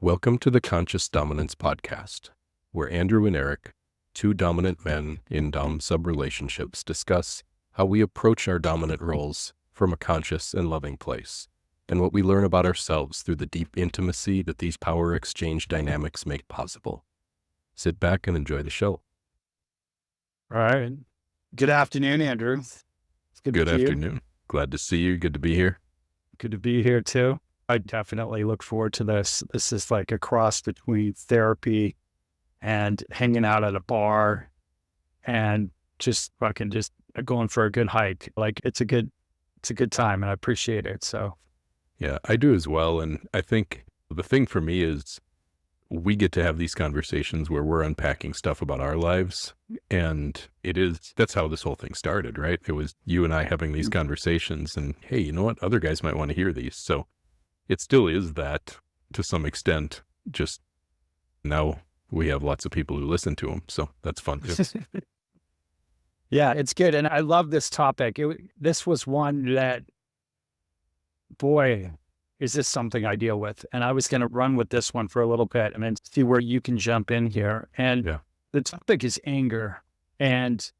Welcome to the Conscious Dominance Podcast, where Andrew and Eric, two dominant men in dom-sub relationships, discuss how we approach our dominant roles from a conscious and loving place, and what we learn about ourselves through the deep intimacy that these power exchange dynamics make possible. Sit back and enjoy the show. All right. Good afternoon, Andrew. It's good Good to see you. afternoon. Glad to see you. Good to be here. Good to be here too. I definitely look forward to this. This is like a cross between therapy and hanging out at a bar and just going for a good hike. Like it's a good time and I appreciate it. So Yeah, I do as well. And I think the thing for me is we get to have these conversations where we're unpacking stuff about our lives. And that's how this whole thing started, right? It was you and I having these conversations and, hey, you know what? Other guys might want to hear these. So it still is that to some extent, just now we have lots of people who listen to them. So that's fun too. yeah, it's good. And I love this topic. This was one that, boy, is this something I deal with? And I was going to run with this one for a little bit and then see where you can jump in here. And The topic is anger. And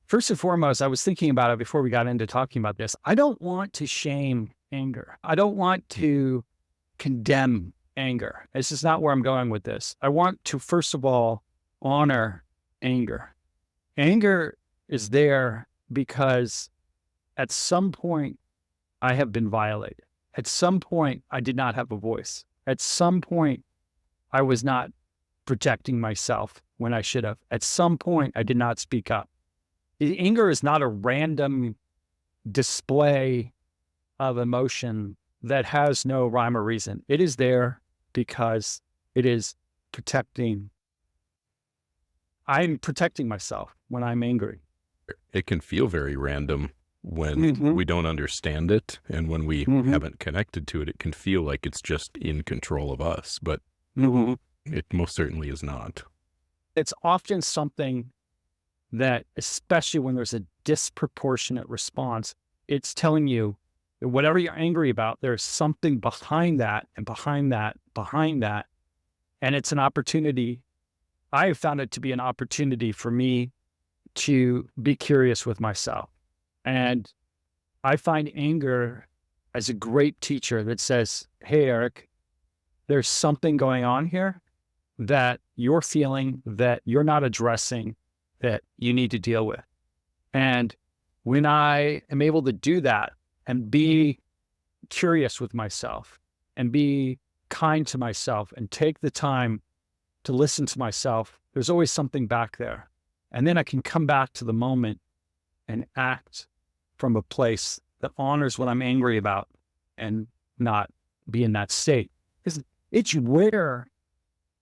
first and foremost, I was thinking about it before we got into talking about this. I don't want to shame anger. I don't want to condemn anger. This is not where I'm going with this. I want to, first of all, honor anger. Anger is there because at some point I have been violated. At some point, I did not have a voice. At some point, I was not protecting myself when I should have. At some point, I did not speak up. The anger is not a random display of emotion that has no rhyme or reason. It is there because it is protecting. I'm protecting myself when I'm angry. It can feel very random when we don't understand it, and when we haven't connected to it, it can feel like it's just in control of us, but it most certainly is not. It's often something that, especially when there's a disproportionate response, it's telling you that whatever you're angry about, there's something behind that and behind that, and it's an opportunity. I have found it to be an opportunity for me to be curious with myself. And I find anger as a great teacher that says, hey, Eric, there's something going on here that you're feeling that you're not addressing that you need to deal with. And when I am able to do that and be curious with myself and be kind to myself and take the time to listen to myself, there's always something back there. And then I can come back to the moment and act from a place that honors what I'm angry about and not be in that state. Because it's where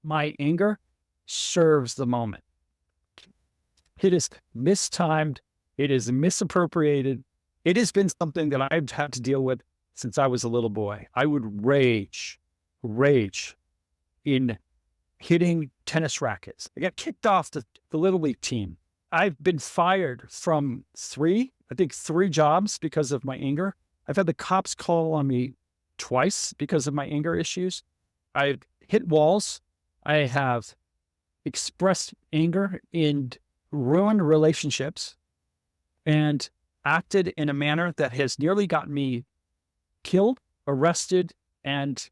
my anger serves the moment. It is mistimed. It is misappropriated. It has been something that I've had to deal with since I was a little boy. I would rage in hitting tennis rackets. I got kicked off the Little League team. I've been fired from three jobs because of my anger. I've had the cops call on me twice because of my anger issues. I've hit walls. I have expressed anger in ruined relationships and acted in a manner that has nearly gotten me killed, arrested, and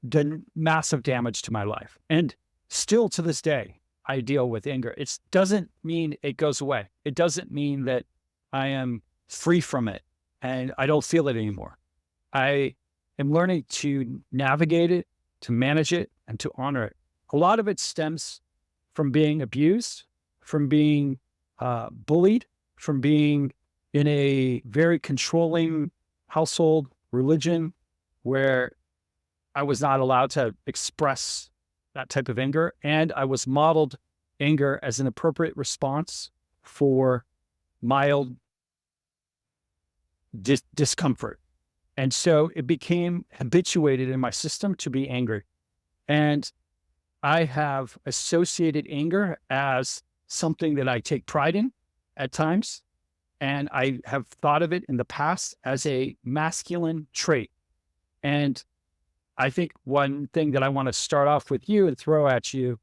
done massive damage to my life. And still to this day, I deal with anger. It doesn't mean it goes away. It doesn't mean that I am free from it and I don't feel it anymore. I am learning to navigate it, to manage it, and to honor it. A lot of it stems from being abused, from being bullied, from being in a very controlling household, religion, where I was not allowed to express that type of anger. And I was modeled anger as an appropriate response for mild discomfort. And so it became habituated in my system to be angry. And I have associated anger as something that I take pride in at times. And I have thought of it in the past as a masculine trait. And I think one thing that I want to start off with you and throw at you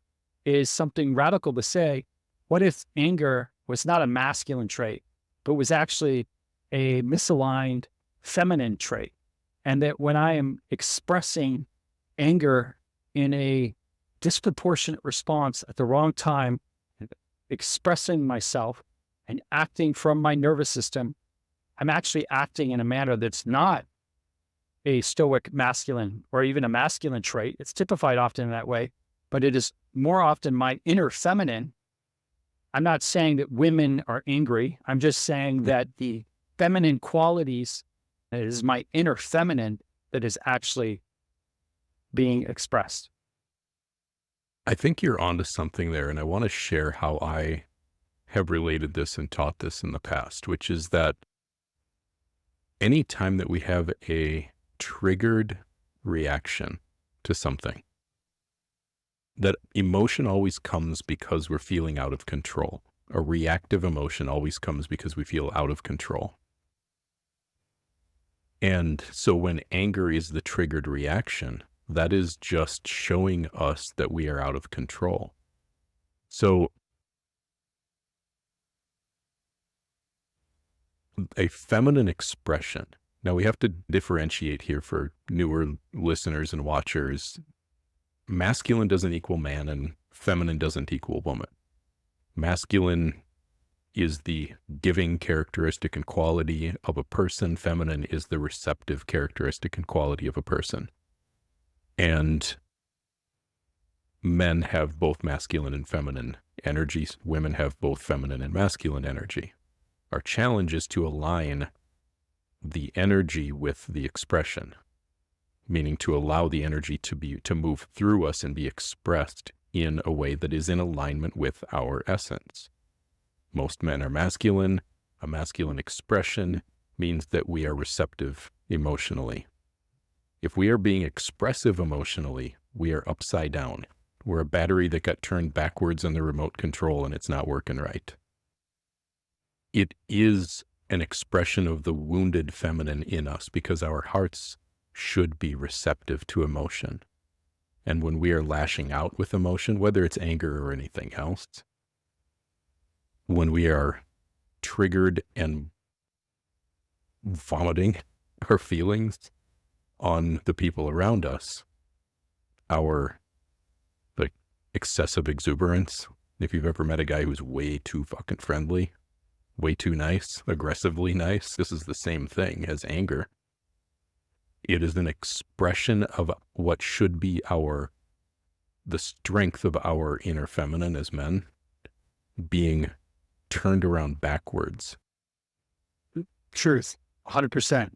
is something radical to say. What if anger was not a masculine trait, but was actually a misaligned feminine trait? And that when I am expressing anger in a disproportionate response at the wrong time, expressing myself and acting from my nervous system, I'm actually acting in a manner that's not a stoic masculine or even a masculine trait. It's typified often in that way, but it is more often my inner feminine. I'm not saying that women are angry. I'm just saying that the feminine qualities, it is my inner feminine that is actually being expressed. I think you're onto something there, and I want to share how I have related this and taught this in the past, which is that anytime that we have a triggered reaction to something, that emotion always comes because we're feeling out of control. A reactive emotion always comes because we feel out of control. And so when anger is the triggered reaction, that is just showing us that we are out of control. So a feminine expression. Now we have to differentiate here for newer listeners and watchers. Masculine doesn't equal man and feminine doesn't equal woman. Masculine is the giving characteristic and quality of a person. Feminine is the receptive characteristic and quality of a person. And men have both masculine and feminine energies. Women have both feminine and masculine energy. Our challenge is to align the energy with the expression, meaning to allow the energy to move through us and be expressed in a way that is in alignment with our essence. Most men are masculine. A masculine expression means that we are receptive emotionally. If we are being expressive emotionally, we are upside down. We're a battery that got turned backwards on the remote control and it's not working right. It is an expression of the wounded feminine in us because our hearts should be receptive to emotion. And when we are lashing out with emotion, whether it's anger or anything else, when we are triggered and vomiting our feelings on the people around us, our like excessive exuberance. If you've ever met a guy who's way too fucking friendly, way too nice, aggressively nice, this is the same thing as anger. It is an expression of what should be the strength of our inner feminine as men being turned around backwards. Truth, 100%. I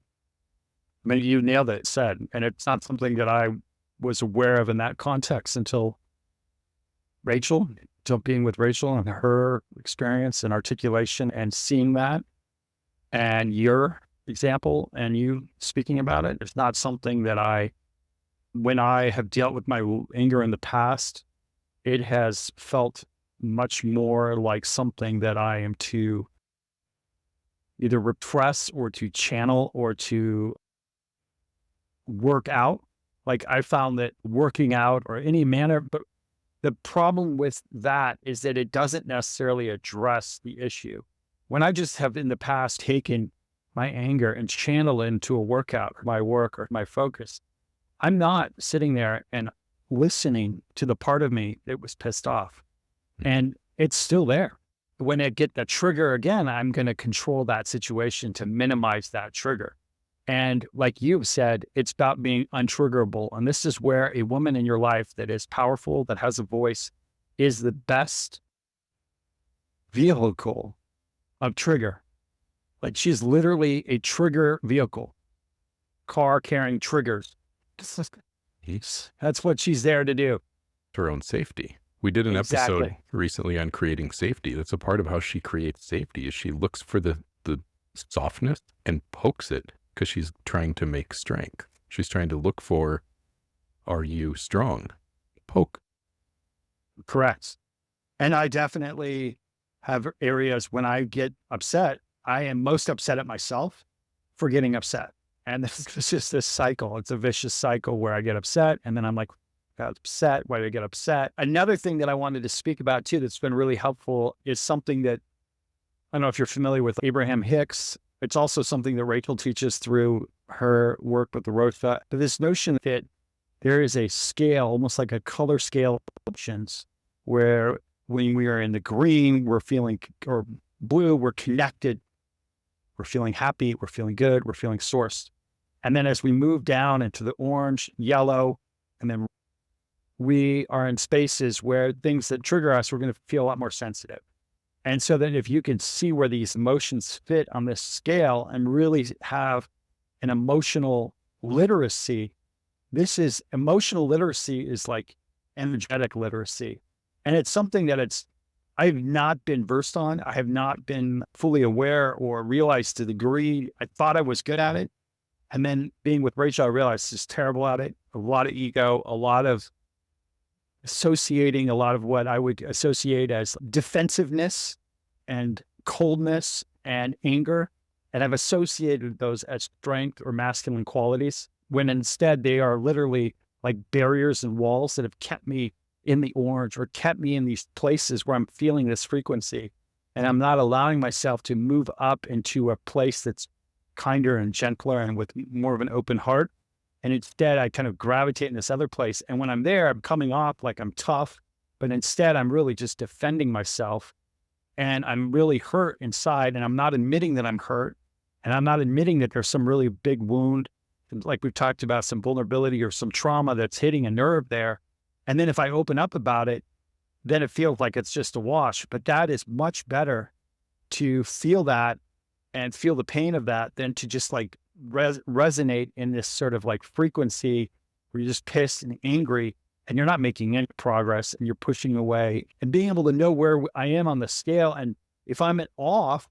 mean, you nailed it, said, and it's not something that I was aware of in that context until being with Rachel and her experience and articulation and seeing that and your example and you speaking about it. It's not something that when I have dealt with my anger in the past, it has felt much more like something that I am to either repress or to channel or to work out. Like I found that working out or any manner, but the problem with that is that it doesn't necessarily address the issue. When I just have in the past taken my anger and channel into a workout or my work or my focus, I'm not sitting there and listening to the part of me that was pissed off. And it's still there. When I get the trigger again, I'm going to control that situation to minimize that trigger. And like you've said, it's about being untriggerable. And this is where a woman in your life that is powerful, that has a voice, is the best vehicle of trigger. Like she's literally a trigger vehicle, car carrying triggers. That's what she's there to do. Her own safety. We did an Exactly. episode recently on creating safety. That's a part of how she creates safety is she looks for the softness and pokes it because she's trying to make strength. She's trying to look for, are you strong? Poke. Correct. And I definitely have areas when I get upset, I am most upset at myself for getting upset. And it's just this cycle. It's a vicious cycle where I get upset and then I'm like, got upset. Why did I get upset? Another thing that I wanted to speak about too, that's been really helpful is something that, I don't know if you're familiar with Abraham Hicks. It's also something that Rachel teaches through her work with the Rotha, but this notion that there is a scale, almost like a color scale of emotions, where when we are in the green, we're feeling, or blue, we're connected, we're feeling happy, we're feeling good, we're feeling sourced. And then as we move down into the orange, yellow, and then we are in spaces where things that trigger us, we're going to feel a lot more sensitive. And so that if you can see where these emotions fit on this scale and really have an emotional literacy, emotional literacy is like energetic literacy. And it's something that I've not been versed on. I have not been fully aware or realized to the degree I thought I was good at it. And then being with Rachel, I realized she's terrible at it. A lot of ego, a lot of associating, a lot of what I would associate as defensiveness and coldness and anger. And I've associated those as strength or masculine qualities, when instead they are literally like barriers and walls that have kept me in the orange or kept me in these places where I'm feeling this frequency. And I'm not allowing myself to move up into a place that's kinder and gentler and with more of an open heart. And instead, I kind of gravitate in this other place. And when I'm there, I'm coming off like I'm tough, but instead I'm really just defending myself. And I'm really hurt inside, and I'm not admitting that I'm hurt. And I'm not admitting that there's some really big wound, like we've talked about, some vulnerability or some trauma that's hitting a nerve there. And then if I open up about it, then it feels like it's just a wash. But that is much better to feel that and feel the pain of that than to just like resonate in this sort of like frequency where you're just pissed and angry and you're not making any progress and you're pushing away. And being able to know where I am on the scale, and if I'm off,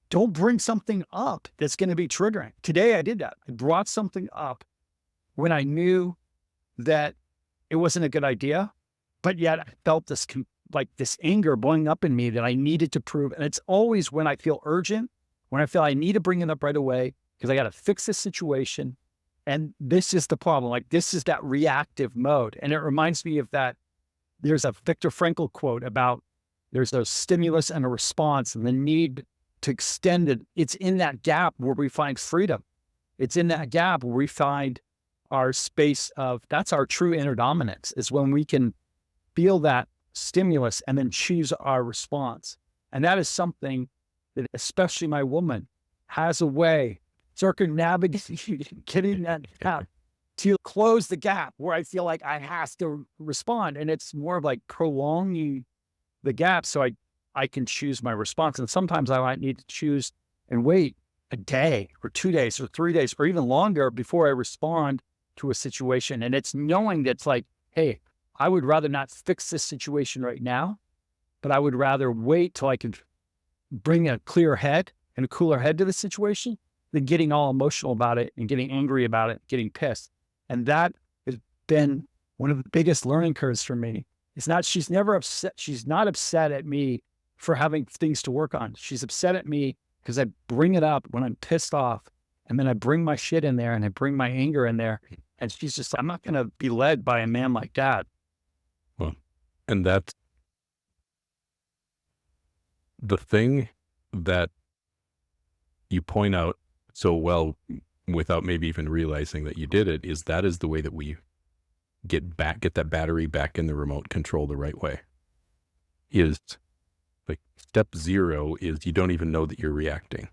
don't bring something up that's going to be triggering. Today I did that. I brought something up when I knew that it wasn't a good idea, but yet I felt this anger blowing up in me that I needed to prove. And it's always when I feel urgent, when I feel I need to bring it up right away because I got to fix this situation. And this is the problem. Like, this is that reactive mode. And it reminds me of that. There's a Viktor Frankl quote about there's a stimulus and a response and the need to extend it. It's in that gap where we find freedom. It's in that gap where we find our space of, that's our true inner dominance, is when we can feel that stimulus and then choose our response. And that is something that especially my woman has a way, circumnavigating, getting that gap to close the gap where I feel like I have to respond. And it's more of like prolonging the gap so I can choose my response. And sometimes I might need to choose and wait a day or 2 days or 3 days or even longer before I respond to a situation. And it's knowing that it's like, hey, I would rather not fix this situation right now, but I would rather wait till I can bring a clear head and a cooler head to the situation than getting all emotional about it and getting angry about it, getting pissed. And that has been one of the biggest learning curves for me. She's never upset. She's not upset at me for having things to work on. She's upset at me because I bring it up when I'm pissed off, and then I bring my shit in there and I bring my anger in there. And she's just like, I'm not going to be led by a man like that. Well, and that's the thing that you point out so well without maybe even realizing that you did it, is that is the way that we get that battery back in the remote control the right way. Is like step 0 is you don't even know that you're reacting.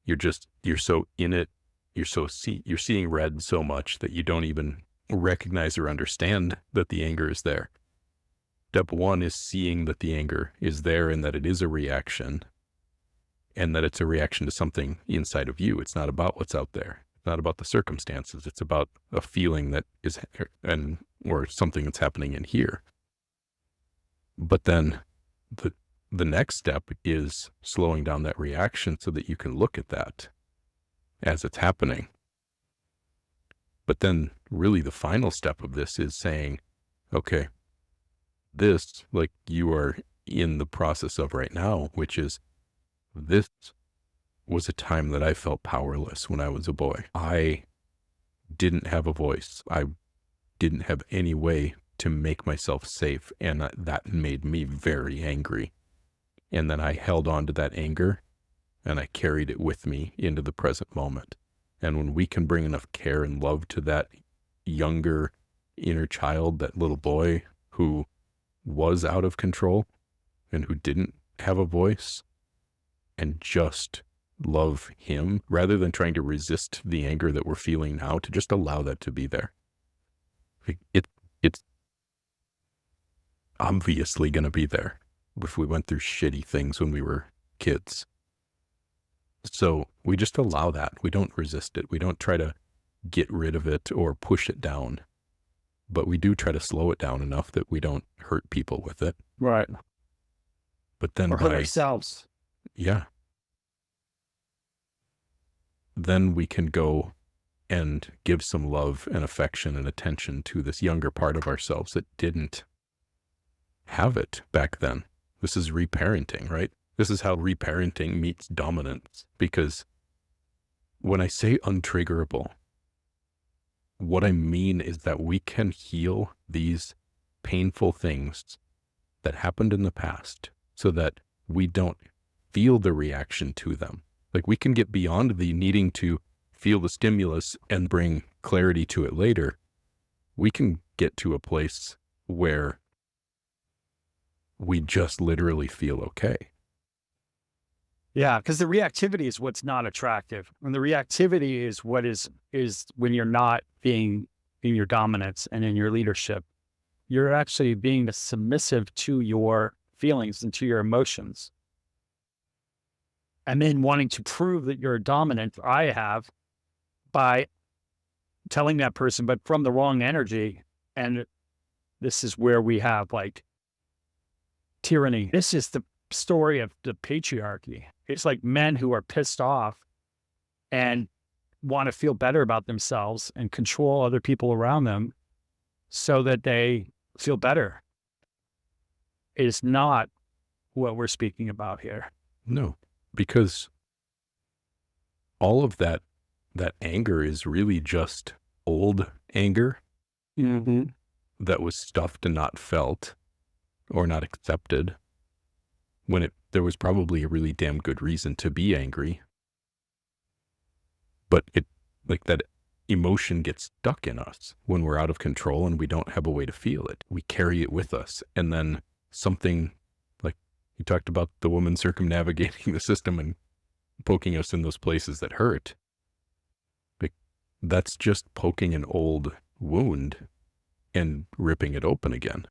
You're so in it. You're seeing red so much that you don't even recognize or understand that the anger is there. Step 1 is seeing that the anger is there and that it is a reaction, and that it's a reaction to something inside of you. It's not about what's out there. It's not about the circumstances. It's about a feeling that is, or something that's happening in here. But then the next step is slowing down that reaction so that you can look at that as it's happening. But then really the final step of this is saying, okay, this, like you are in the process of right now, which is this was a time that I felt powerless when I was a boy. I didn't have a voice. I didn't have any way to make myself safe, and that made me very angry. And then I held on to that anger, and I carried it with me into the present moment. And when we can bring enough care and love to that younger inner child, that little boy who was out of control and who didn't have a voice, and just love him rather than trying to resist the anger that we're feeling now, to just allow that to be there. It's obviously going to be there if we went through shitty things when we were kids. So we just allow that. We don't resist it. We don't try to get rid of it or push it down, but we do try to slow it down enough that we don't hurt people with it. Right. But then Or hurt ourselves. Yeah. Then we can go and give some love and affection and attention to this younger part of ourselves that didn't have it back then. This is reparenting, right? This is how reparenting meets dominance. Because when I say untriggerable, what I mean is that we can heal these painful things that happened in the past so that we don't feel the reaction to them. Like, we can get beyond the needing to feel the stimulus and bring clarity to it later. We can get to a place where we just literally feel okay. Yeah, because the reactivity is what's not attractive. And the reactivity is what is when you're not being in your dominance and in your leadership. You're actually being submissive to your feelings and to your emotions. And then wanting to prove that you're dominant, I have, by telling that person, but from the wrong energy. And this is where we have like tyranny. This is the story of the patriarchy. It's like men who are pissed off and want to feel better about themselves and control other people around them so that they feel better. It is not what we're speaking about here. No, because all of that anger is really just old anger that was stuffed and not felt or not accepted when there was probably a really damn good reason to be angry. But that emotion gets stuck in us when we're out of control and we don't have a way to feel it. We carry it with us. And then something, like you talked about the woman circumnavigating the system and poking us in those places that hurt. Like, that's just poking an old wound and ripping it open again.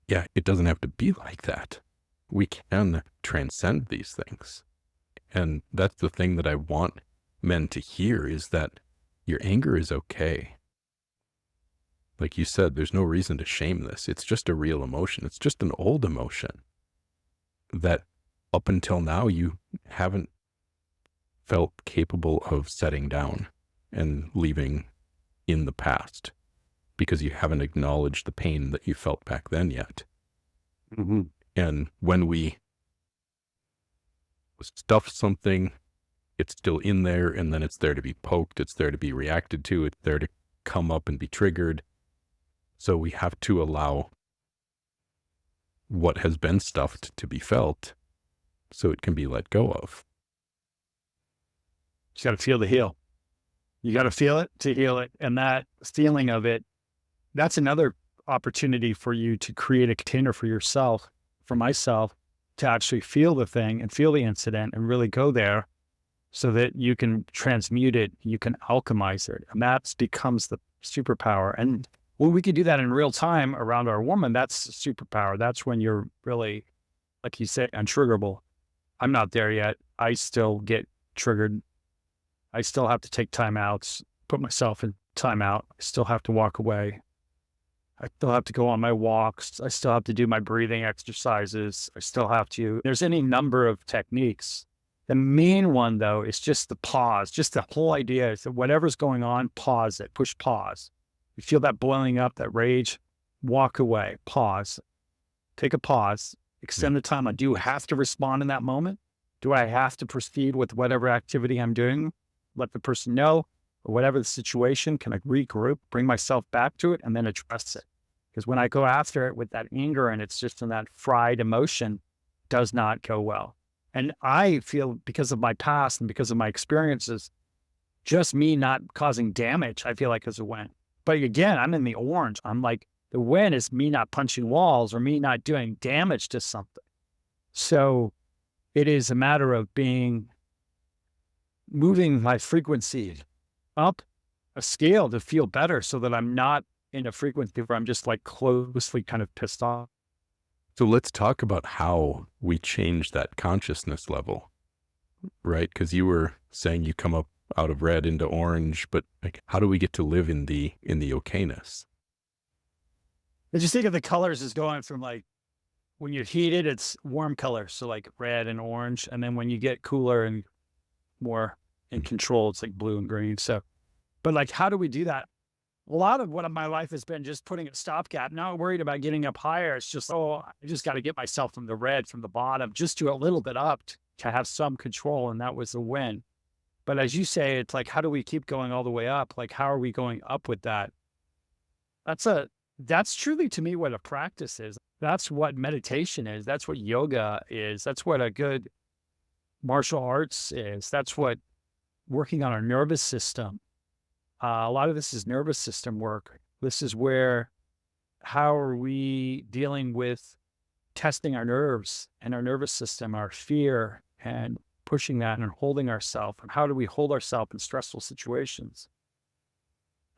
Yeah, it doesn't have to be like that. We can transcend these things. And that's the thing that I want men to hear, is that your anger is okay. Like you said, there's no reason to shame this. It's just a real emotion. It's just an old emotion that up until now you haven't felt capable of setting down and leaving in the past because you haven't acknowledged the pain that you felt back then yet. And when we stuff something, it's still in there, and then it's there to be poked, it's there to be reacted to, it's there to come up and be triggered. So we have to allow what has been stuffed to be felt so it can be let go of. You got to feel the heal. You got to feel it to heal it. And that feeling of it, that's another opportunity for you to create a container for yourself, for myself, to actually feel the thing and feel the incident and really go there so that you can transmute it, you can alchemize it. And that becomes the superpower. And when we can do that in real time around our woman, that's the superpower. That's when you're really, like you say, untriggerable. I'm not there yet. I still get triggered. I still have to take timeouts, put myself in timeout. I still have to walk away. I still have to go on my walks. I still have to do my breathing exercises. I still have to, there's any number of techniques. The main one, though, is just the pause. Just the whole idea is that whatever's going on, pause it, push pause. You feel that boiling up, that rage, walk away, pause, take a pause, extend the time. Do you have to respond in that moment? Do I have to proceed with whatever activity I'm doing? Let the person know, or whatever the situation, can I regroup, bring myself back to it, and then address it? Because when I go after it with that anger and it's just in that fried emotion, does not go well. And I feel, because of my past and because of my experiences, just me not causing damage, I feel like is a win. But again, I'm in the orange. I'm like, the win is me not punching walls or me not doing damage to something. So it is a matter of moving my frequency up a scale to feel better so that I'm not in a frequency where I'm just like closely kind of pissed off. So let's talk about how we change that consciousness level, right? Because you were saying you come up out of red into orange, but like, how do we get to live in the okayness? I just think of the colors as going from like, when you heat it, it's warm colors. So like red and orange. And then when you get cooler and more in control, it's like blue and green. So, but like, how do we do that? A lot of what of my life has been just putting a stopgap, not worried about getting up higher. It's just, oh, I just got to get myself from the red, from the bottom, just to a little bit up to have some control. And that was the win. But as you say, it's like, how do we keep going all the way up? Like, how are we going up with that? That's truly to me what a practice is. That's what meditation is. That's what yoga is. That's what a good martial arts is. That's what working on our nervous system. A lot of this is nervous system work. This is where, how are we dealing with testing our nerves and our nervous system, our fear, and pushing that and holding ourselves? And how do we hold ourselves in stressful situations?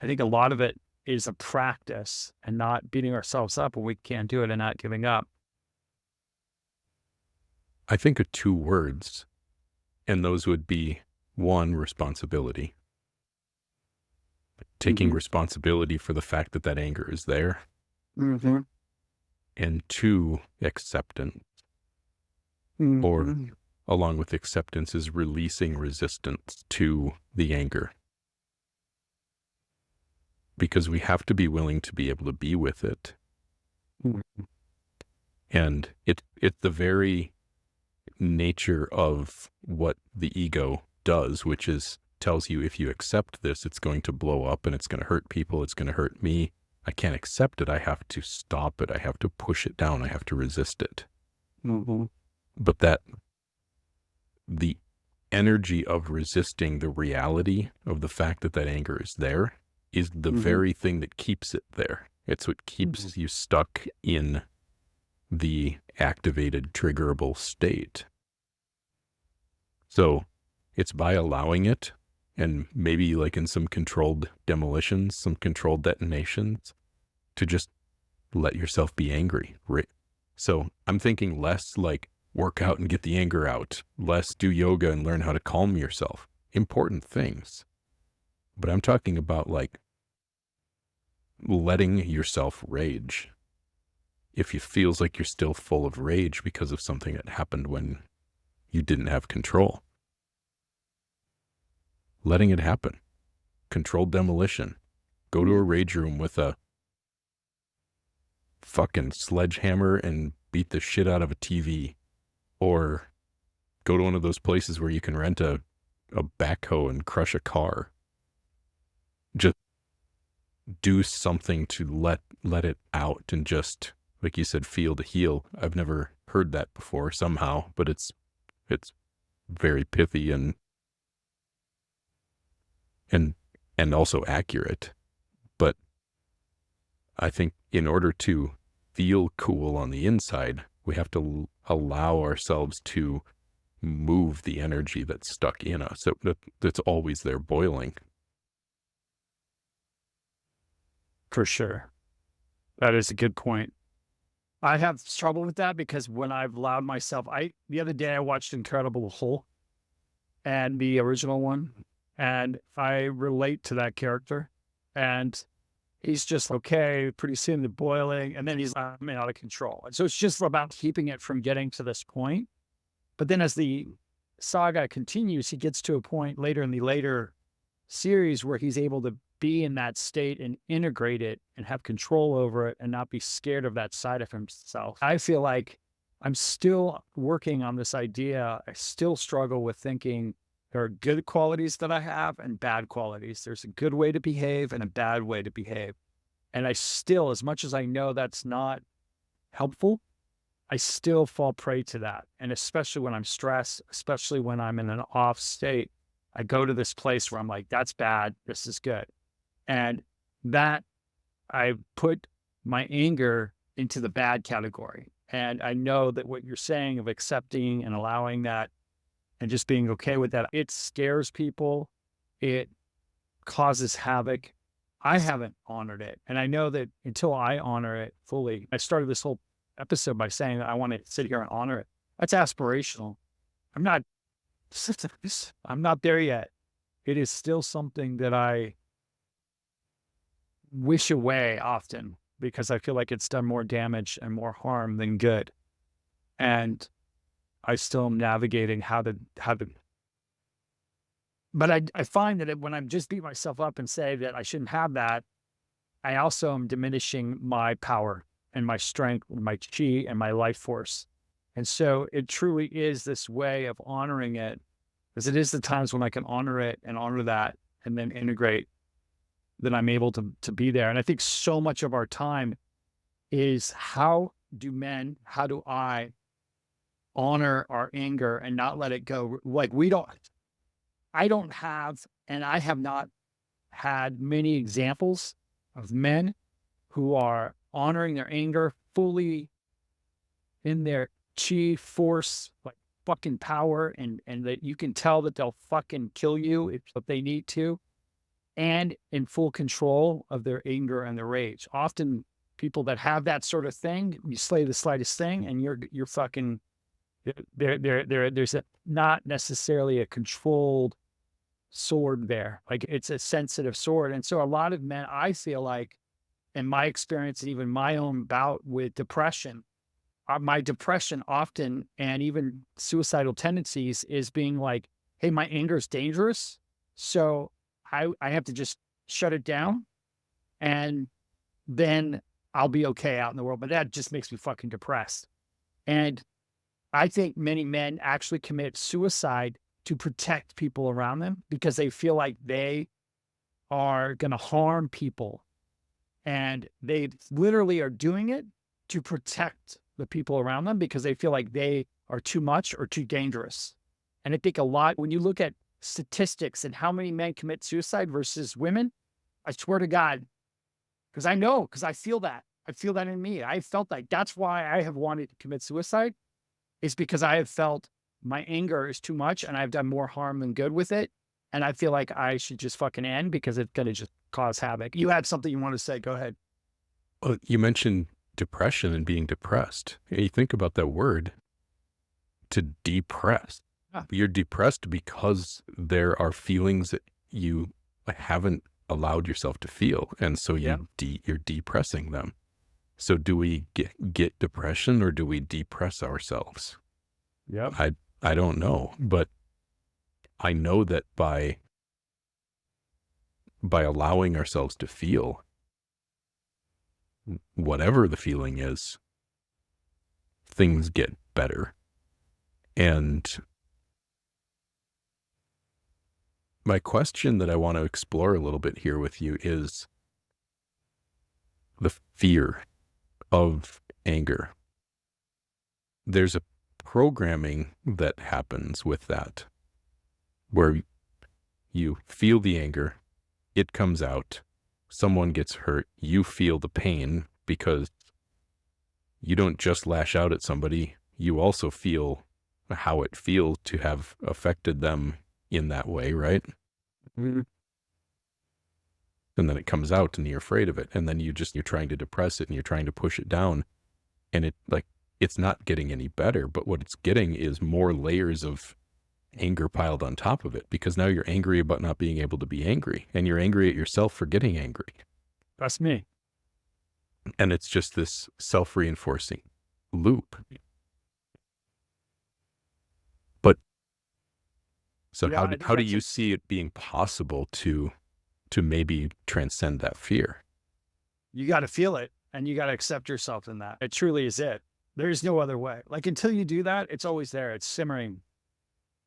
I think a lot of it is a practice and not beating ourselves up when we can't do it and not giving up. I think of two words, and those would be, one, responsibility. Taking responsibility for the fact that that anger is there. And two, acceptance. Or along with acceptance is releasing resistance to the anger. Because we have to be willing to be able to be with it. And it's the very nature of what the ego does, which is tells you, if you accept this, it's going to blow up and it's going to hurt people. It's going to hurt me. I can't accept it. I have to stop it. I have to push it down. I have to resist it. But the energy of resisting the reality of the fact that that anger is there is the very thing that keeps it there. It's what keeps you stuck in the activated, triggerable state. So it's by allowing it, and maybe like in some controlled demolitions, some controlled detonations, to just let yourself be angry. Right? So I'm thinking less like work out and get the anger out, less do yoga and learn how to calm yourself. Important things. But I'm talking about like letting yourself rage. If it feels like you're still full of rage because of something that happened when you didn't have control. Letting it happen. Controlled demolition. Go to a rage room with a fucking sledgehammer and beat the shit out of a TV. Or go to one of those places where you can rent a backhoe and crush a car. Just do something to let it out and just, like you said, feel to heal. I've never heard that before somehow, but it's very pithy and also accurate. But I think in order to feel cool on the inside, we have to allow ourselves to move the energy that's stuck in us, that's always there boiling. For sure. That is a good point. I have trouble with that because when I've allowed myself, the other day I watched Incredible Hulk and the original one, and I relate to that character, and he's just okay, pretty soon the boiling, and then he's out of control. And so it's just about keeping it from getting to this point. But then as the saga continues, he gets to a point later in the later series where he's able to be in that state and integrate it and have control over it and not be scared of that side of himself. I feel like I'm still working on this idea. I still struggle with thinking there are good qualities that I have and bad qualities. There's a good way to behave and a bad way to behave. And I still, as much as I know that's not helpful, I still fall prey to that. And especially when I'm stressed, especially when I'm in an off state, I go to this place where I'm like, that's bad. This is good. And that I put my anger into the bad category. And I know that what you're saying of accepting and allowing that and just being okay with that, it scares people. It causes havoc. I haven't honored it. And I know that until I honor it fully, I started this whole episode by saying that I want to sit here and honor it. That's aspirational. I'm not, I'm not there yet. It is still something that I wish away often because I feel like it's done more damage and more harm than good. And I still am navigating how to, but I find that when I'm just beat myself up and say that I shouldn't have that, I also am diminishing my power and my strength and my chi and my life force. And so it truly is this way of honoring it, because it is the times when I can honor it and honor that and then integrate that I'm able to be there. And I think so much of our time is how do I honor our anger and not let it go? Like I don't have, and I have not had many examples of men who are honoring their anger fully in their chi force, like fucking power, and that you can tell that they'll fucking kill you if they need to, and in full control of their anger and their rage. Often people that have that sort of thing, you slay the slightest thing and you're fucking there's not necessarily a controlled sword there. Like it's a sensitive sword. And so a lot of men, I feel like, in my experience, and even my own bout with depression, my depression often, and even suicidal tendencies, is being like, hey, my anger is dangerous. So I have to just shut it down and then I'll be okay out in the world. But that just makes me fucking depressed. And I think many men actually commit suicide to protect people around them because they feel like they are going to harm people. And they literally are doing it to protect the people around them because they feel like they are too much or too dangerous. And I think a lot, when you look at statistics and how many men commit suicide versus women, I swear to God, because I feel that. I feel that in me. I felt like that's why I have wanted to commit suicide, is because I have felt my anger is too much and I've done more harm than good with it. And I feel like I should just fucking end because it's going to just cause havoc. You had something you want to say. Go ahead. Well, you mentioned depression and being depressed. You think about that word, to depress. Ah. You're depressed because there are feelings that you haven't allowed yourself to feel. And so Yeah. you're depressing them. So do we get depression or do we depress ourselves? Yep. I don't know, but I know that by allowing ourselves to feel whatever the feeling is, things get better. And my question that I want to explore a little bit here with you is the fear of anger. There's a programming that happens with that, where you feel the anger, it comes out, someone gets hurt, you feel the pain because you don't just lash out at somebody, you also feel how it feels to have affected them in that way, right? Mhm. And then it comes out and you're afraid of it. And then you're trying to depress it and you're trying to push it down. And it's not getting any better, but what it's getting is more layers of anger piled on top of it, because now you're angry about not being able to be angry, and you're angry at yourself for getting angry. That's me. And it's just this self-reinforcing loop. But so Yeah, I think how do that's you see it being possible to maybe transcend that fear? You got to feel it and you got to accept yourself in that. It truly is it. There's no other way. Like until you do that, it's always there. It's simmering.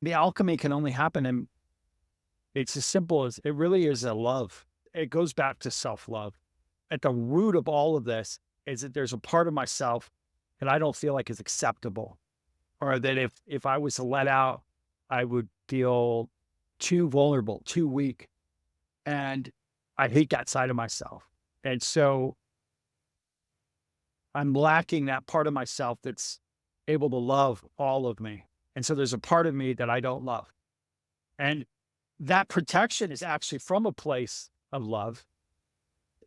The alchemy can only happen, and it's as simple as it really is a love. It goes back to self-love. At the root of all of this is that there's a part of myself that I don't feel like is acceptable, or that if I was to let out, I would feel too vulnerable, too weak. And I hate that side of myself. And so I'm lacking that part of myself that's able to love all of me. And so there's a part of me that I don't love. And that protection is actually from a place of love.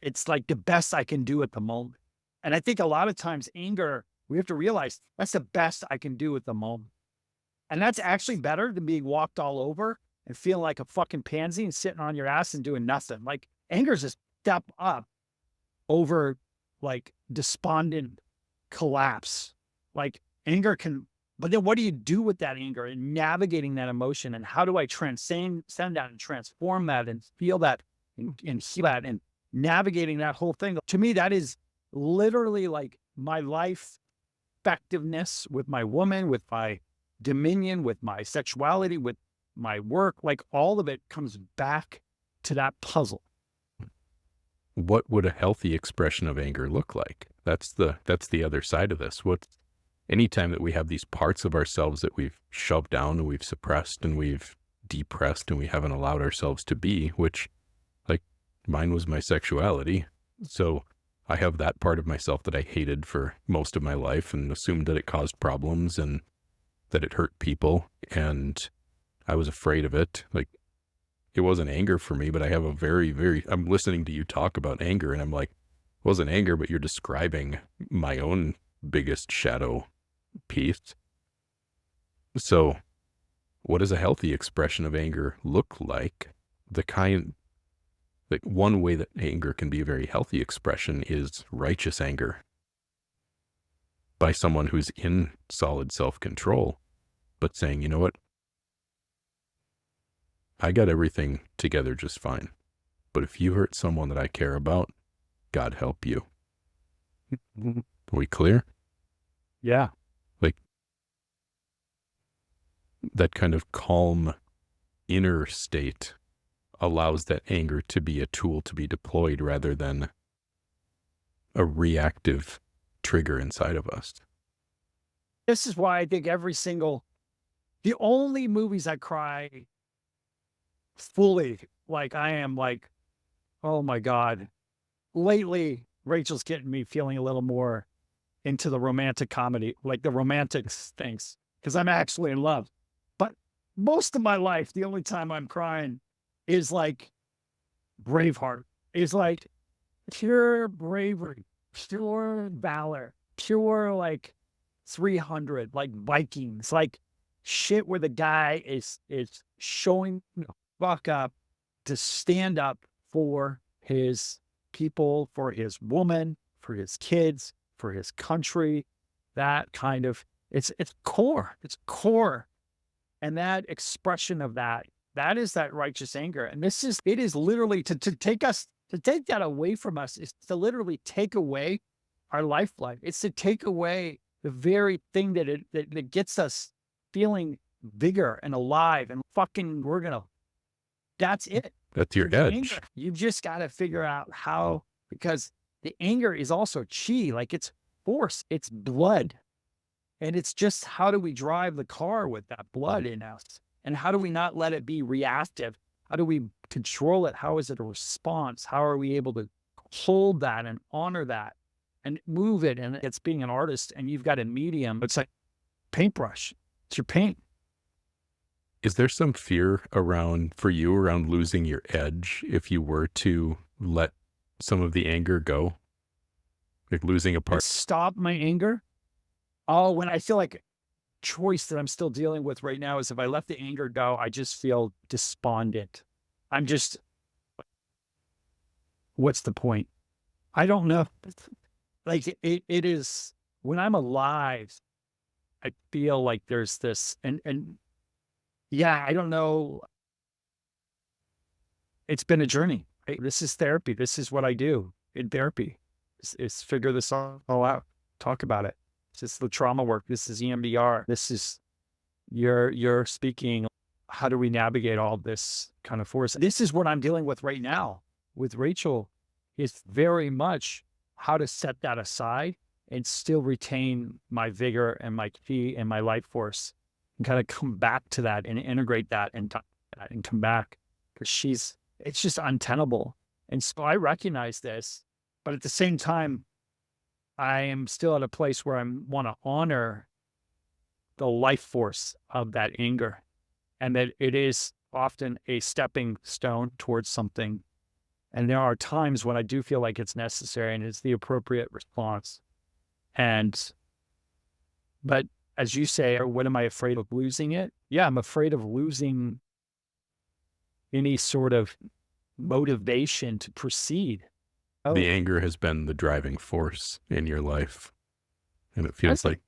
It's like the best I can do at the moment. And I think a lot of times anger, we have to realize that's the best I can do at the moment. And that's actually better than being walked all over and feeling like a fucking pansy and sitting on your ass and doing nothing. Like anger is a step up over like despondent collapse. Like anger can, but then what do you do with that anger and navigating that emotion? And how do I transcend that and transform that and feel that and see that and navigating that whole thing? To me, that is literally like my life effectiveness with my woman, with my dominion, with my sexuality, with my work. Like all of it comes back to that puzzle. What would a healthy expression of anger look like? That's the other side of this. Anytime that we have these parts of ourselves that we've shoved down and we've suppressed and we've depressed and we haven't allowed ourselves to be, which like mine was my sexuality. So I have that part of myself that I hated for most of my life and assumed that it caused problems and that it hurt people. And I was afraid of it. Like it wasn't anger for me, but I have a I'm listening to you talk about anger and I'm like, it wasn't anger, but you're describing my own biggest shadow piece. So what does a healthy expression of anger look like? Like one way that anger can be a very healthy expression is righteous anger by someone who's in solid self-control, but saying, you know what? I got everything together just fine. But if you hurt someone that I care about, God help you. Are we clear? Yeah. Like that kind of calm inner state allows that anger to be a tool to be deployed rather than a reactive trigger inside of us. This is why I think the only movies I cry fully, like I am like, oh my God. Lately, Rachel's getting me feeling a little more into the romantic comedy, like the romantic things, because I'm actually in love. But most of my life, the only time I'm crying is like Braveheart. Is like pure bravery, pure valor, pure like 300, like Vikings, like shit where the guy is showing the fuck up to stand up for his people, for his woman, for his kids, for his country. That kind of it's core. It's core. And that expression of that is that righteous anger. And it is literally to take that away from us is to literally take away our lifeline. It's to take away the very thing that gets us feeling vigor and alive and fucking that's it. That's your The anger. edge. You've just got to figure out how, because the anger is also chi, like it's force, it's blood. And it's just how do we drive the car with that blood in us? And how do we not let it be reactive? How do we control it? How is it a response? How are we able to hold that and honor that and move it? And it's being an artist and you've got a medium. It's like paintbrush. It's your paint. Is there some fear for you around losing your edge if you were to let some of the anger go? Like losing a part? Stop my anger? Oh, when I feel like choice that I'm still dealing with right now is if I let the anger go, I just feel despondent. I'm just, what's the point? I don't know. Like it is when I'm alive, I feel like there's this, and yeah, I don't know. It's been a journey. Right? This is therapy. This is what I do in therapy is figure this all out, talk about it. This is the trauma work. This is EMDR. This is you're speaking. How do we navigate all this kind of force? This is what I'm dealing with right now with Rachel. Is very much how to set that aside and still retain my vigor and my key and my life force, and kind of come back to that and integrate that and come back, because it's just untenable. And so I recognize this, but at the same time, I am still at a place where I want to honor the life force of that anger, and that it is often a stepping stone towards something. And there are times when I do feel like it's necessary and it's the appropriate response. But as you say, what am I afraid of losing it? Yeah, I'm afraid of losing any sort of motivation to proceed. The anger has been the driving force in your life. And it feels That's-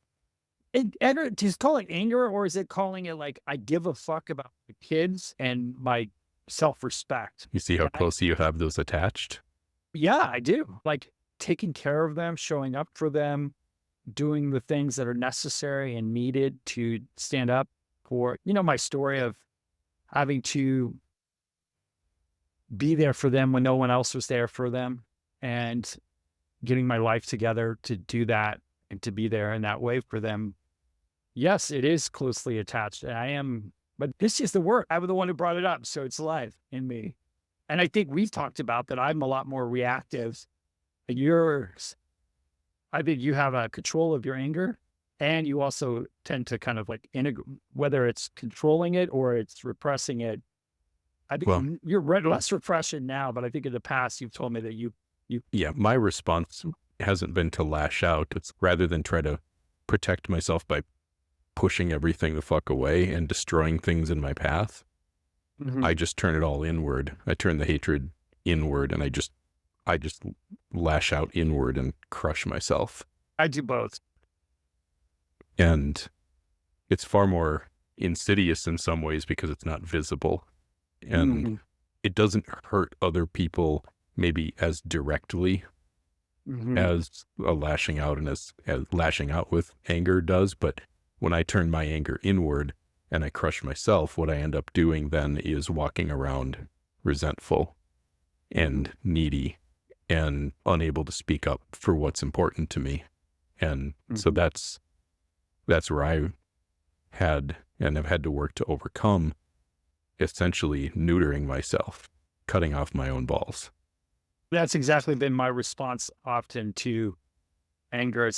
like, is calling it anger, or is it calling it like I give a fuck about the kids and my self-respect? you see how close you have those attached? Yeah, I do. Like taking care of them, showing up for them, doing the things that are necessary and needed to stand up for, my story of having to be there for them when no one else was there for them, and getting my life together to do that and to be there in that way for them. Yes, it is closely attached. And but this is the work. I'm the one who brought it up. So it's alive in me. And I think we've talked about that I'm a lot more reactive. I think you have a control of your anger, and you also tend to kind of like whether it's controlling it or it's repressing it. I think Well, you're less repression now, but I think in the past you've told me that you yeah, my response hasn't been to lash out. It's rather than try to protect myself by pushing everything the fuck away and destroying things in my path. I just turn it all inward. I turn the hatred inward, and I just lash out inward and crush myself. I do both. And it's far more insidious in some ways because it's not visible, and it doesn't hurt other people maybe as directly as a lashing out and as lashing out with anger does. But when I turn my anger inward and I crush myself, what I end up doing then is walking around resentful and needy and unable to speak up for what's important to me. And so that's where I have had to work to overcome, essentially neutering myself, cutting off my own balls. That's exactly been my response often to anger.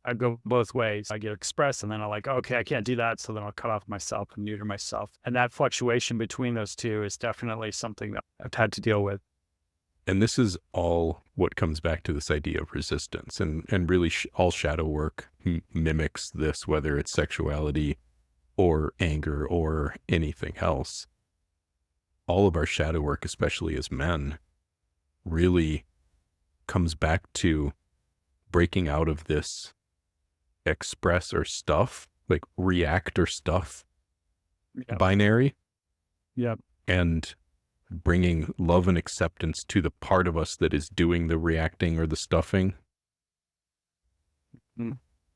I go both ways. I get expressed, and then I'm like, okay, I can't do that. So then I'll cut off myself and neuter myself. And that fluctuation between those two is definitely something that I've had to deal with. And this is all what comes back to this idea of resistance, and really all shadow work mimics this, whether it's sexuality or anger or anything else. All of our shadow work, especially as men, really comes back to breaking out of this express or stuff, like react or stuff binary. Yep. And bringing love and acceptance to the part of us that is doing the reacting or the stuffing,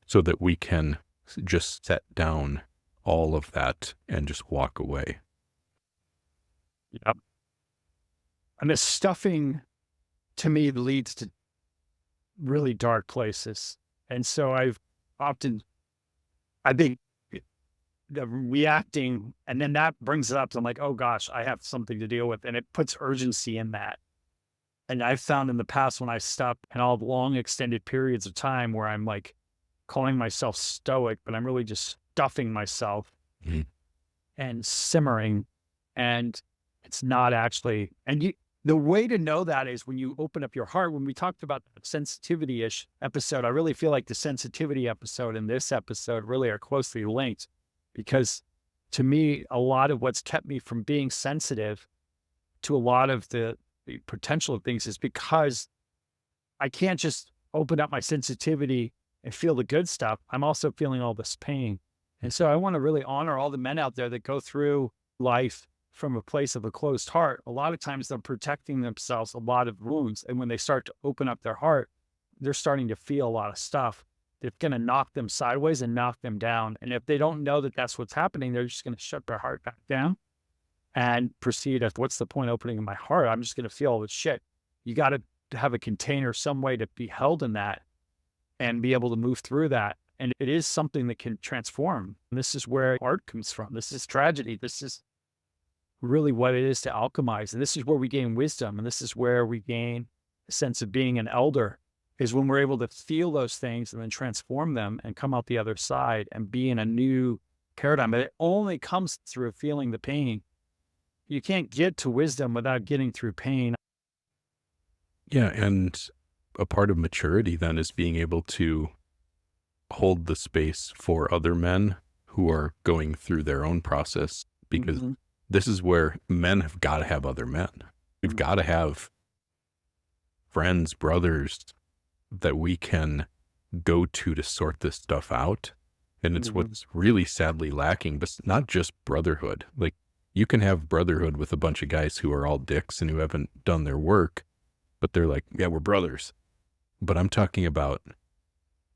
so that we can just set down all of that and just walk away. Yep. And the stuffing, to me, leads to really dark places. And so I think the reacting, and then that brings it up to, I'm like, oh gosh, I have something to deal with. And it puts urgency in that. And I've found in the past when I stop and I'll have long extended periods of time where I'm like calling myself stoic, but I'm really just stuffing myself and simmering. And it's not actually, the way to know that is when you open up your heart. When we talked about that sensitivity-ish episode, I really feel like the sensitivity episode and this episode really are closely linked, because to me, a lot of what's kept me from being sensitive to a lot of the potential of things is because I can't just open up my sensitivity and feel the good stuff. I'm also feeling all this pain. And so I want to really honor all the men out there that go through life from a place of a closed heart. A lot of times they're protecting themselves a lot of wounds. And when they start to open up their heart, they're starting to feel a lot of stuff it's going to knock them sideways and knock them down. And if they don't know that that's what's happening, they're just going to shut their heart back down and proceed as, what's the point opening in my heart? I'm just going to feel all this shit. You got to have a container, some way to be held in that and be able to move through that. And it is something that can transform. And this is where art comes from. This is tragedy. This is really what it is to alchemize. And this is where we gain wisdom. And this is where we gain a sense of being an elder, is when we're able to feel those things and then transform them and come out the other side and be in a new paradigm. But it only comes through feeling the pain. You can't get to wisdom without getting through pain. Yeah. And a part of maturity then is being able to hold the space for other men who are going through their own process, because this is where men have got to have other men. We've got to have friends, brothers that we can go to sort this stuff out. And it's what's really sadly lacking, but not just brotherhood. Like, you can have brotherhood with a bunch of guys who are all dicks and who haven't done their work, but they're like, yeah, we're brothers. But I'm talking about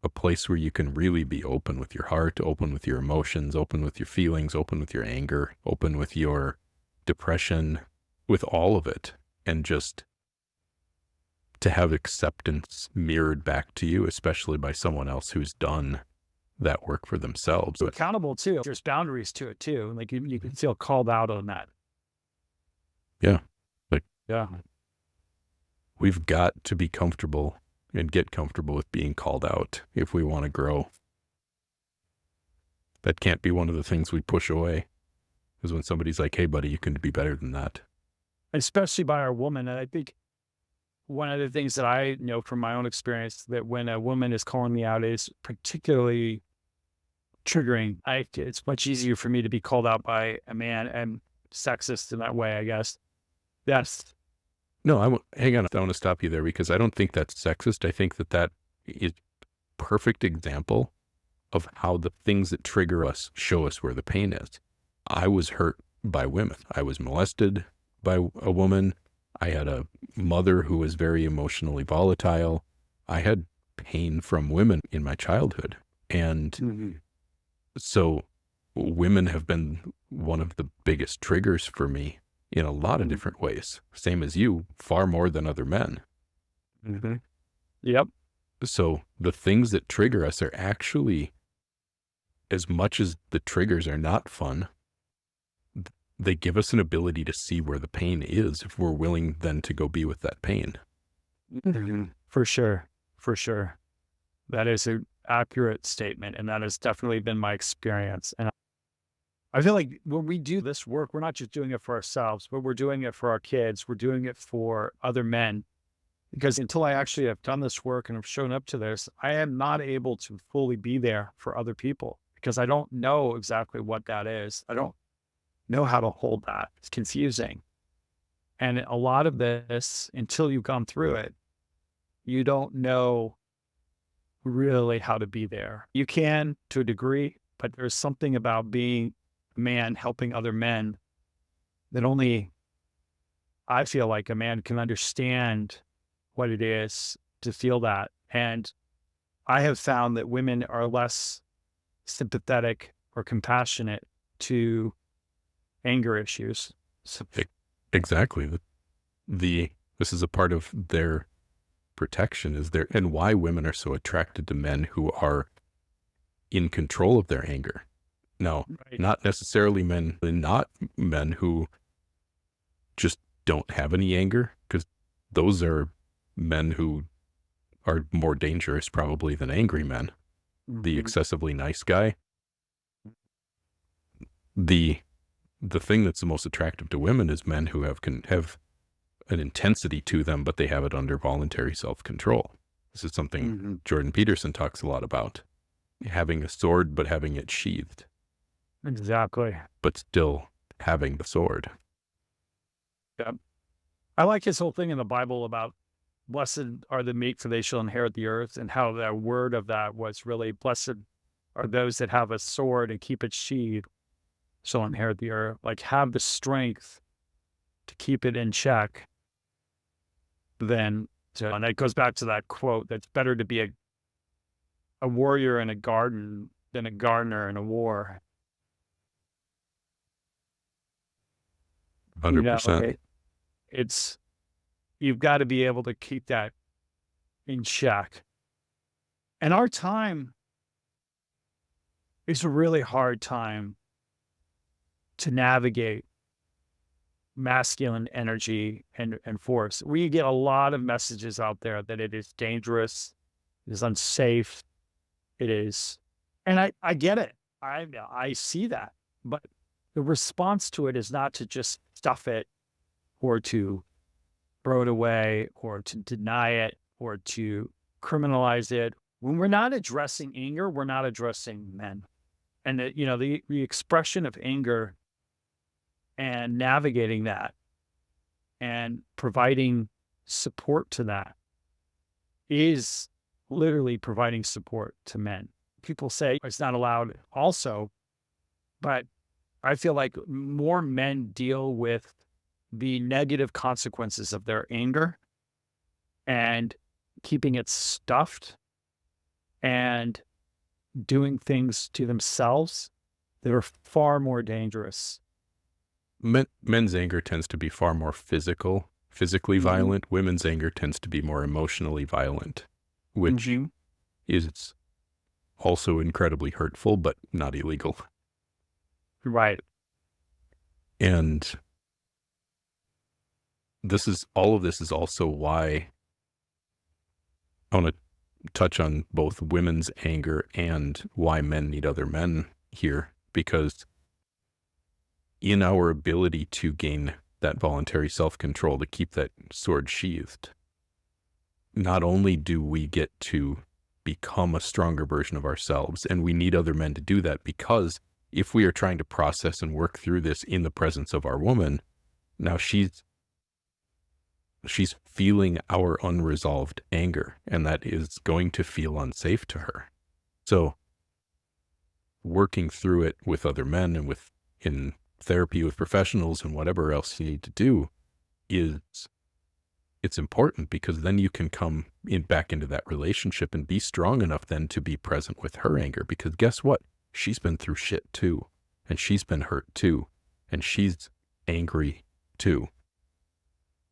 a place where you can really be open with your heart, open with your emotions, open with your feelings, open with your anger, open with your depression, with all of it. And just to have acceptance mirrored back to you, especially by someone else who's done that work for themselves. So accountable too. There's boundaries to it too. Like you can feel called out on that. Yeah. Like, yeah, we've got to be comfortable and get comfortable with being called out if we want to grow. That can't be one of the things we push away, is when somebody's like, hey buddy, you can be better than that. Especially by our woman. And I think one of the things that I know from my own experience, that when a woman is calling me out, is particularly triggering. It's much easier for me to be called out by a man, and sexist in that way, I guess. No, hang on. I want to stop you there, because I don't think that's sexist. I think that is perfect example of how the things that trigger us show us where the pain is. I was hurt by women. I was molested by a woman. I had a mother who was very emotionally volatile. I had pain from women in my childhood. And so women have been one of the biggest triggers for me in a lot of different ways. Same as you, far more than other men. Yep. So the things that trigger us are actually, as much as the triggers are not fun, they give us an ability to see where the pain is, if we're willing then to go be with that pain. For sure. For sure. That is an accurate statement. And that has definitely been my experience. And I feel like when we do this work, we're not just doing it for ourselves, but we're doing it for our kids. We're doing it for other men. Because until I actually have done this work and have shown up to this, I am not able to fully be there for other people, because I don't know exactly what that is. I don't know how to hold that. It's confusing. And a lot of this, until you've gone through it, you don't know really how to be there. You can to a degree, but there's something about being a man helping other men that only I feel like a man can understand what it is to feel that. And I have found that women are less sympathetic or compassionate to anger issues. So, Exactly. This is a part of their protection, and why women are so attracted to men who are in control of their anger. Now, not necessarily not men who just don't have any anger, because those are men who are more dangerous probably than angry men. The excessively nice guy. The thing that's the most attractive to women is men who can have an intensity to them, but they have it under voluntary self-control. This is something Jordan Peterson talks a lot about. Having a sword, but having it sheathed. Exactly. But still having the sword. Yeah. I like his whole thing in the Bible about blessed are the meek, for they shall inherit the earth, and how the word of that was really, blessed are those that have a sword and keep it sheathed, shall inherit the earth. Like, have the strength to keep it in check. And that goes back to that quote, that's better to be a warrior in a garden than a gardener in a war. You know, 100%. it's you've got to be able to keep that in check. And our time is a really hard time to navigate masculine energy and force. We get a lot of messages out there that it is dangerous, it is unsafe, it is, and I get it. I see that, but the response to it is not to just stuff it or to throw it away or to deny it or to criminalize it. When we're not addressing anger, we're not addressing men. And the expression of anger and navigating that and providing support to that is literally providing support to men. People say it's not allowed also, but I feel like more men deal with the negative consequences of their anger and keeping it stuffed and doing things to themselves that are far more dangerous. Men's anger tends to be far more physically Mhm. violent. Women's anger tends to be more emotionally violent, which Mhm. is also incredibly hurtful, but not illegal. Right. And all of this is also why I want to touch on both women's anger and why men need other men here, because in our ability to gain that voluntary self-control to keep that sword sheathed, not only do we get to become a stronger version of ourselves, and we need other men to do that, because if we are trying to process and work through this in the presence of our woman, now she's feeling our unresolved anger, and that is going to feel unsafe to her. So working through it with other men and in therapy with professionals and whatever else you need to do it's important, because then you can come back into that relationship and be strong enough then to be present with her anger, because guess what? She's been through shit too, and she's been hurt too, and she's angry too.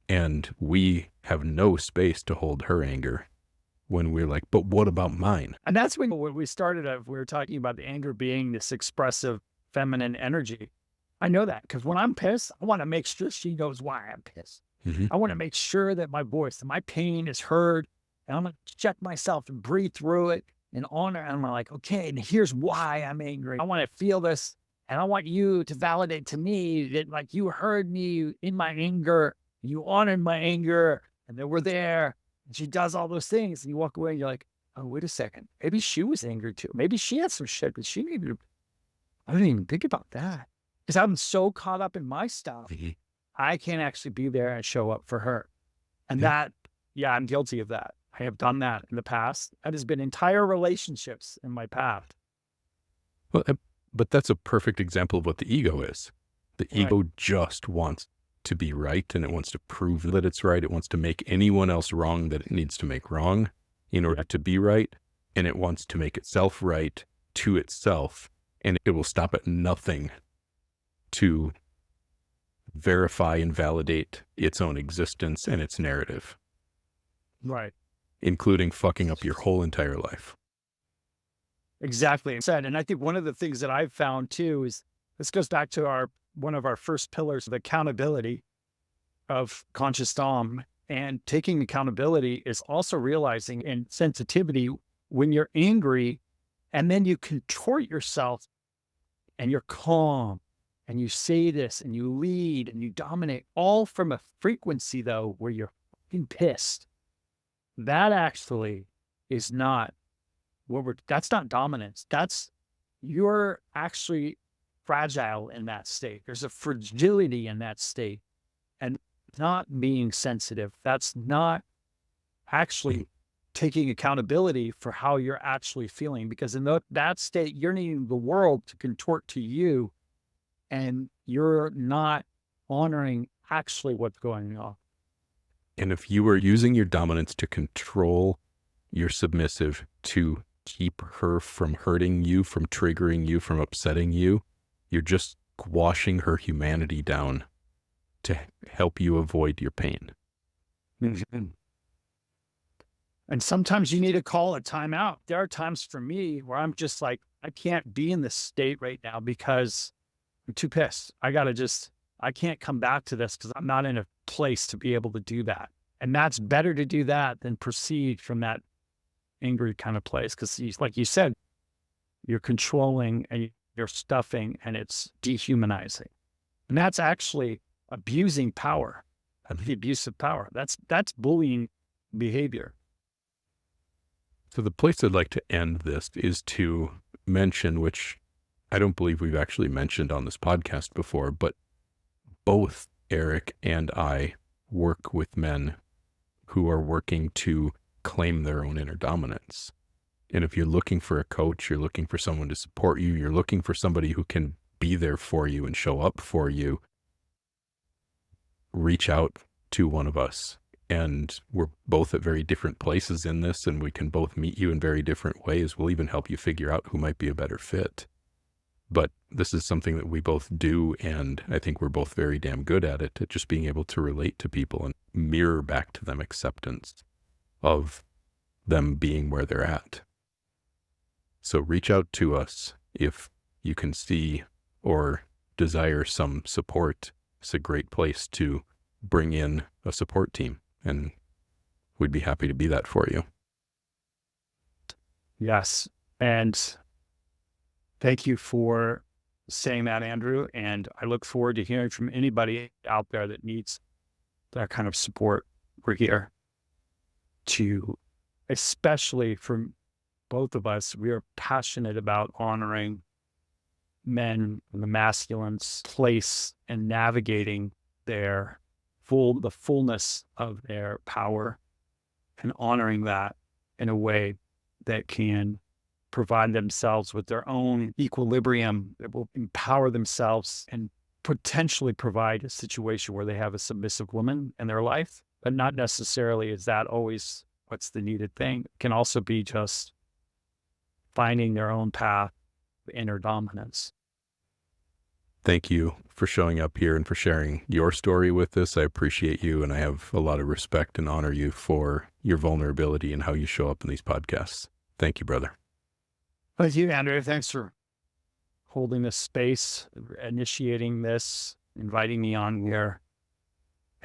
And we have no space to hold her anger when we're like, but what about mine? And that's when we started, we were talking about the anger being this expressive feminine energy. I know that because when I'm pissed, I want to make sure she knows why I'm pissed. Mm-hmm. I want to make sure that my voice, that my pain is heard. And I'm going to check myself and breathe through it and honor. And I'm like, okay, and here's why I'm angry. I want to feel this. And I want you to validate to me that like you heard me in my anger, you honored my anger, and that we're there. And she does all those things. And you walk away and you're like, oh, wait a second. Maybe she was angry too. Maybe she had some shit, but she needed to, I didn't even think about that. Because I'm so caught up in my stuff. Mm-hmm. I can't actually be there and show up for her. And Yeah. yeah, I'm guilty of that. I have done that in the past. That has been entire relationships in my path. Well, but that's a perfect example of what the ego is. The Right. ego just wants to be right, and it wants to prove that it's right. It wants to make anyone else wrong that it needs to make wrong in order to be right. And it wants to make itself right to itself. And it will stop at nothing to verify and validate its own existence and its narrative, Right. including fucking up your whole entire life. Exactly. And I think one of the things that I've found too is this goes back to one of our first pillars of accountability of conscious Dom. And taking accountability is also realizing in sensitivity when you're angry and then you contort yourself and you're calm and you say this and you lead and you dominate, all from a frequency though where you're fucking pissed. That actually is not that's not dominance. You're actually fragile in that state. There's a fragility in that state. And not being sensitive, that's not actually taking accountability for how you're actually feeling. Because in that state, you're needing the world to contort to you, and you're not honoring actually what's going on. And if you are using your dominance to control your submissive to keep her from hurting you, from triggering you, from upsetting you. You're just washing her humanity down to help you avoid your pain. Mhm. And sometimes you need to call a timeout. There are times for me where I'm just like, I can't be in this state right now because I'm too pissed. I can't come back to this because I'm not in a place to be able to do that. And that's better to do that than proceed from that angry kind of place. Because like you said, you're controlling and you're stuffing and it's dehumanizing. And that's actually abusing power, the abuse of power. That's bullying behavior. So the place I'd like to end this is to mention, which I don't believe we've actually mentioned on this podcast before, but both Eric and I work with men who are working to claim their own inner dominance. And if you're looking for a coach, you're looking for someone to support you, you're looking for somebody who can be there for you and show up for you, reach out to one of us. And we're both at very different places in this, and we can both meet you in very different ways. We'll even help you figure out who might be a better fit. But this is something that we both do, and I think we're both very damn good at it, at just being able to relate to people and mirror back to them acceptance of them being where they're at. So reach out to us if you can see or desire some support. It's a great place to bring in a support team, and we'd be happy to be that for you. Yes. And thank you for saying that, Andrew. And I look forward to hearing from anybody out there that needs that kind of support. We're here to, especially for both of us, we are passionate about honoring men and the masculine's place and navigating the fullness of their power and honoring that in a way that can provide themselves with their own equilibrium that will empower themselves and potentially provide a situation where they have a submissive woman in their life, but not necessarily is that always what's the needed thing. It can also be just finding their own path, inner dominance. Thank you for showing up here and for sharing your story with us. I appreciate you, and I have a lot of respect and honor you for your vulnerability and how you show up in these podcasts. Thank you, brother. Thank you, Andrew. Thanks for holding this space, initiating this, inviting me on here.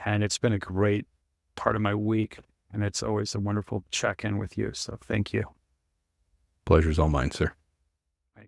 And it's been a great part of my week, and it's always a wonderful check-in with you. So thank you. Pleasure's all mine, sir.